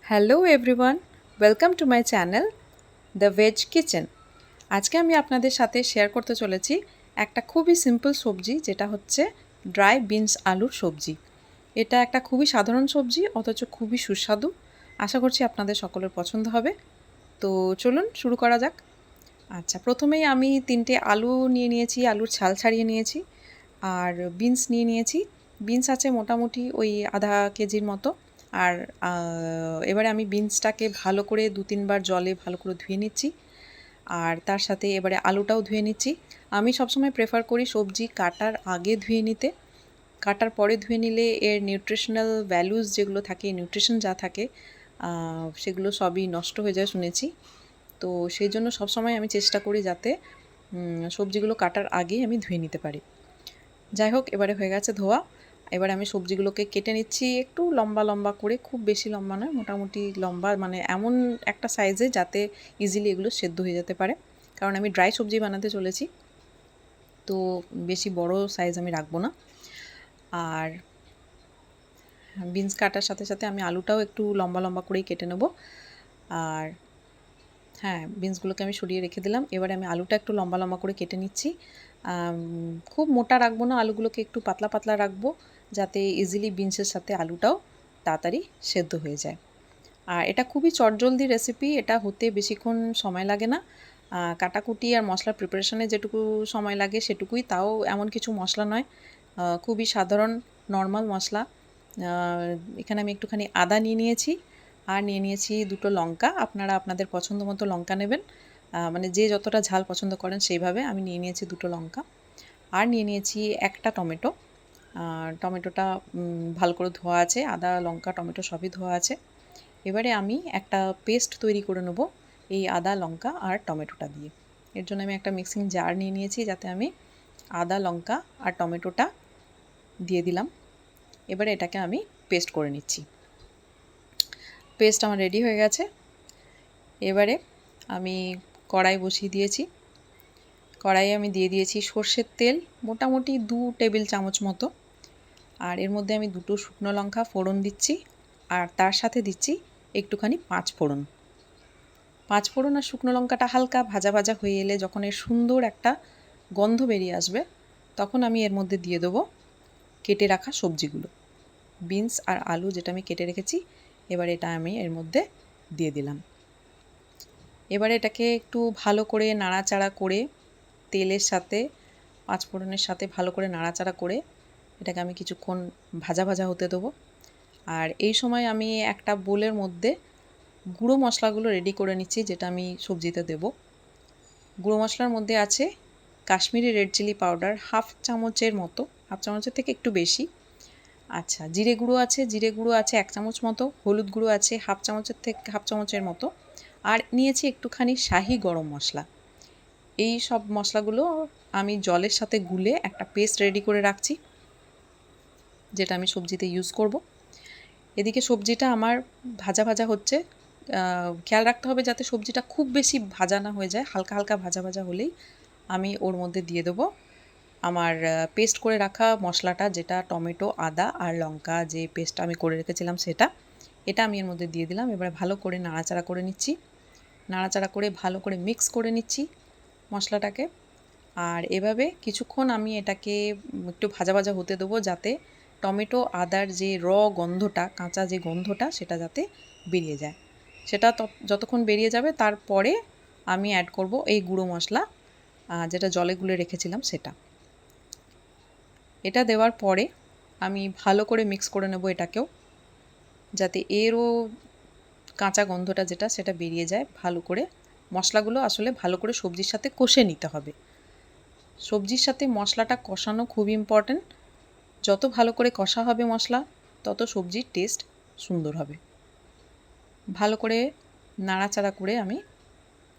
Hello everyone, welcome to my channel the veg kitchen. আজকে আমি আপনাদের সাথে শেয়ার করতে চলেছি একটা খুবই সিম্পল সবজি, যেটা হচ্ছে ড্রাই বিনস আলুর সবজি। এটা একটা খুবই সাধারণ সবজি, অথচ খুবই সুস্বাদু। আশা করছি আপনাদের সকলের পছন্দ হবে। তো চলুন শুরু করা যাক। আচ্ছা, প্রথমেই আমি 3টে আলু নিয়ে নিয়েছি, আলুর ছাল ছাড়িয়ে নিয়েছি। আর বিনস নিয়ে নিয়েছি। বিনস আছে মোটামুটি ওই আধা কেজির মতো। আর এবারে আমি বিনসটাকে ভালো করে 2-3 বার জলে ভালো করে ধুয়ে নিচ্ছি। আর তার সাথে এবারে আলুটাও ধুয়ে নিচ্ছি। আমি সবসময় প্রেফার করি সবজি কাটার আগে ধুয়ে নিতে। কাটার পরে ধুয়ে নিলে এর নিউট্রিশনাল ভ্যালুজ যেগুলো থাকে, নিউট্রিশন যা থাকে, সেগুলো সবই নষ্ট হয়ে যায় শুনেছি। তো সেই জন্য সবসময় আমি চেষ্টা করি যাতে সবজিগুলো কাটার আগেই আমি ধুয়ে নিতে পারি। যাই হোক, এবারে হয়ে গেছে ধোয়া। এবারে আমি সবজিগুলোকে কেটে নিচ্ছি একটু লম্বা লম্বা করে, খুব বেশি লম্বা নয়, মোটামুটি লম্বা, মানে এমন একটা সাইজে যাতে ইজিলি এগুলো সেদ্ধ হয়ে যেতে পারে, কারণ আমি ড্রাই সবজি বানাতে চলেছি। তো বেশি বড় সাইজ আমি রাখবো না। আর বিনস কাটার সাথে সাথে আমি আলুটাও একটু লম্বা লম্বা করেই কেটে নেব। আর হ্যাঁ, বিনসগুলোকে আমি সরিয়ে রেখে দিলাম। এবারে আমি আলুটা একটু লম্বা লম্বা করে কেটে নিচ্ছি। খুব মোটা রাখবো না, আলুগুলোকে একটু পাতলা পাতলা রাখবো, যাতে ইজিলি বিনসের সাথে আলুটাও তাড়াতাড়ি সেদ্ধ হয়ে যায়। আর এটা খুবই চটজলদি রেসিপি, এটা হতে বেশিক্ষণ সময় লাগে না। কাটাকুটি আর মশলা প্রিপারেশনে যেটুকু সময় লাগে সেটুকুই, তাও এমন কিছু মশলা নয়, খুবই সাধারণ নর্মাল মশলা। এখানে আমি একটুখানি আদা নিয়ে নিয়েছি, আর নিয়ে নিয়েছি 2টো লঙ্কা। আপনারা আপনাদের পছন্দ মতো লঙ্কা নেবেন, মানে যে যতটা ঝাল পছন্দ করেন সেইভাবে। আমি নিয়ে নিয়েছি 2টো লঙ্কা, আর নিয়ে নিয়েছি একটা টমেটো। টমেটোটা ভালো করে ধোয়া আছে, আদা লঙ্কা টমেটো সবই ধোয়া আছে। এবারে আমি একটা পেস্ট তৈরি করে নেব এই আদা লঙ্কা আর টমেটোটা দিয়ে। এর জন্য আমি একটা মিক্সিং জার নিয়ে নিয়েছি, যাতে আমি আদা লঙ্কা আর টমেটোটা দিয়ে দিলাম। এবারে এটাকে আমি পেস্ট করে নিচ্ছি। পেস্ট আমার রেডি হয়ে গেছে। এবারে আমি কড়াই বসিয়ে দিয়েছি। কড়াইয়ে আমি দিয়ে দিয়েছি সর্ষের তেল, মোটামুটি 2 টেবিল চামচ মতো। আর এর মধ্যে আমি 2টো শুকনো লঙ্কা ফোড়ন দিচ্ছি, আর তার সাথে দিচ্ছি একটুখানি 5 ফোড়ন। 5 ফোড়ন আর শুকনো লঙ্কাটা হালকা ভাজা ভাজা হয়ে এলে, যখন এর সুন্দর একটা গন্ধ বেরিয়ে আসবে, তখন আমি এর মধ্যে দিয়ে দেবো কেটে রাখা সবজিগুলো, বিনস আর আলু যেটা আমি কেটে রেখেছি। এবার এটা আমি এর মধ্যে দিয়ে দিলাম। এবারে এটাকে একটু ভালো করে নাড়াচাড়া করে, তেলের সাথে 5 ফোড়নের সাথে ভালো করে নাড়াচাড়া করে এটাকে আমি কিছুক্ষণ ভাজা ভাজা হতে দেবো। আর এই সময় আমি একটা বোলের মধ্যে গুঁড়ো মশলাগুলো রেডি করে নিচ্ছি, যেটা আমি সবজিতে দেব। গুঁড়ো মশলার মধ্যে আছে Kashmiri red chilli powder half চামচের মতো, হাফ চামচের থেকে একটু বেশি। আচ্ছা, জিরে গুঁড়ো আছে, জিরে গুঁড়ো আছে 1 চামচ মতো, হলুদ গুঁড়ো আছে হাফ চামচের থেকে হাফ চামচের মতো, আর নিয়েছি একটুখানি শাহি গরম মশলা। এই সব মশলাগুলো আমি জলের সাথে গুলে একটা পেস্ট রেডি করে রাখছি, যেটা আমি সবজিতে ইউজ করব। এদিকে সবজিটা আমার ভাজা ভাজা হচ্ছে। খেয়াল রাখতে হবে যাতে সবজিটা খুব বেশি ভাজা না হয়ে যায়, হালকা হালকা ভাজা ভাজা হলেই আমি ওর মধ্যে দিয়ে দেবো আমার পেস্ট করে রাখা মশলাটা, যেটা টমেটো আদা আর লঙ্কা যে পেস্টটা আমি করে রেখেছিলাম সেটা। এটা আমি এর মধ্যে দিয়ে দিলাম। এবারে ভালো করে নাড়াচাড়া করে নিচ্ছি, নাড়াচাড়া করে ভালো করে মিক্স করে নিচ্ছি মশলাটাকে। আর এভাবে কিছুক্ষণ আমি এটাকে একটু ভাজা ভাজা হতে দেবো, যাতে টমেটো আদার যে গন্ধটা, কাঁচা যে গন্ধটা, সেটা যাতে বেরিয়ে যায়। সেটা যতক্ষণ বেরিয়ে যাবে, তারপরে আমি অ্যাড করব এই গুঁড়ো মশলা, যেটা জলে গুলে রেখেছিলাম সেটা। এটা দেওয়ার পরে আমি ভালো করে মিক্স করে নেব এটাকেও, যাতে এরও কাঁচা গন্ধটা যেটা সেটা বেরিয়ে যায় ভালো করে। মশলাগুলো আসলে ভালো করে সবজির সাথে কষে নিতে হবে। সবজির সাথে মশলাটা কষানো খুব ইম্পর্ট্যান্ট। যত ভালো করে কষা হবে মশলা, তত সবজির টেস্ট সুন্দর হবে। ভালো করে নাড়াচাড়া করে আমি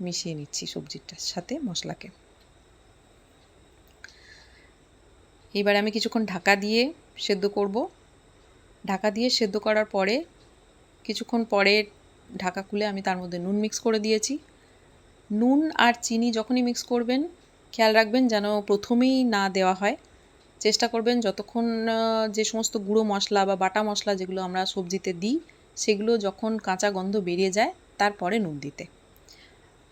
মিশিয়ে নিচ্ছি সবজিটার সাথে মশলাকে। এবার আমি কিছুক্ষণ ঢাকা দিয়ে সেদ্ধ করব। ঢাকা দিয়ে সেদ্ধ করার পরে কিছুক্ষণ পরে ঢাকা খুলে আমি তার মধ্যে নুন মিক্স করে দিয়েছি। নুন আর চিনি যখনই মিক্স করবেন, খেয়াল রাখবেন যেন প্রথমেই না দেওয়া হয়। চেষ্টা করবেন যতক্ষণ যে সমস্ত গুঁড়ো মশলা বা বাটা মশলা যেগুলো আমরা সবজিতে দিই, সেগুলো যখন কাঁচা গন্ধ বেরিয়ে যায় তারপরে নুন দিতে।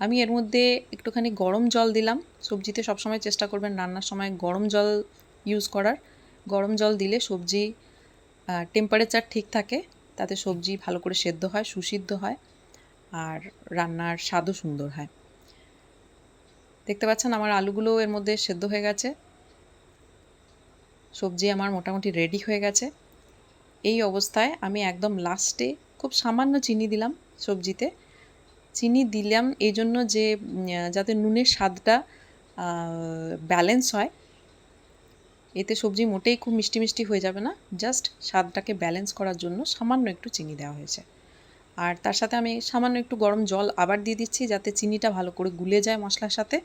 আমি এর মধ্যে একটুখানি গরম জল দিলাম। সবজিতে সবসময় চেষ্টা করবেন রান্নার সময় গরম জল ইউজ করার। গরম জল দিলে সবজি টেম্পারেচার ঠিক থাকে, তাতে সবজি ভালো করে সেদ্ধ হয়, সুসিদ্ধ হয়, আর রান্নার স্বাদও সুন্দর হয়। দেখতে পাচ্ছেন আমার আলুগুলো এর মধ্যে সেদ্ধ হয়ে গেছে। সবজি আমার মোটামুটি রেডি হয়ে গেছে। এই অবস্থায় আমি একদম লাস্টে খুব সামান্য চিনি দিলাম সবজিতে। চিনি দিলাম এই জন্য যে যাতে নুনের স্বাদটা ব্যালেন্স হয়। এতে সবজি মোটেই খুব মিষ্টি মিষ্টি হয়ে যাবে না, জাস্ট স্বাদটাকে ব্যালেন্স করার জন্য সামান্য একটু চিনি দেওয়া হয়েছে। আর তার সাথে আমি সামান্য একটু গরম জল আবার দিয়ে দিচ্ছি, যাতে চিনিটা ভালো করে গুলে যায় মশলার সাথে।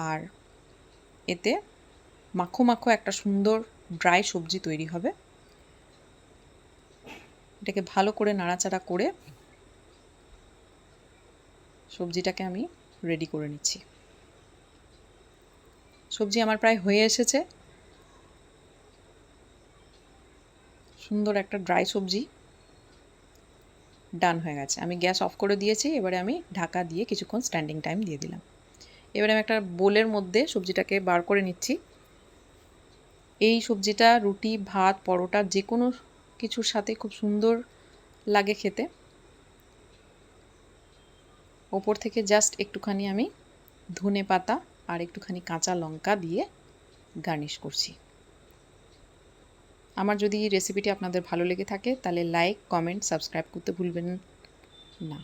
আর এতে মাখো মাখো একটা সুন্দর ড্রাই সবজি তৈরি হবে। এটাকে ভালো করে নাড়াচাড়া করে সবজিটাকে আমি রেডি করে নিচ্ছি। সবজি আমার প্রায় হয়ে এসেছে। সুন্দর একটা ড্রাই সবজি ডান হয়ে গেছে। আমি গ্যাস অফ করে দিয়েছি। এবারে আমি ঢাকা দিয়ে কিছুক্ষণ স্ট্যান্ডিং টাইম দিয়ে দিলাম। এবারে আমি একটা বোলের মধ্যে সবজিটাকে বার করে নিচ্ছি। এই সবজিটা রুটি, ভাত, পরোটা যে কোনো কিছুর সাথে খুব সুন্দর লাগে খেতে। ওপর থেকে জাস্ট একটুখানি আমি ধনে পাতা আর একটুখানি কাঁচা লঙ্কা দিয়ে গার্নিশ করছি। আমার যদি রেসিপিটি আপনাদের ভালো লেগে থাকে তাহলে লাইক, কমেন্ট, সাবস্ক্রাইব করতে ভুলবেন না।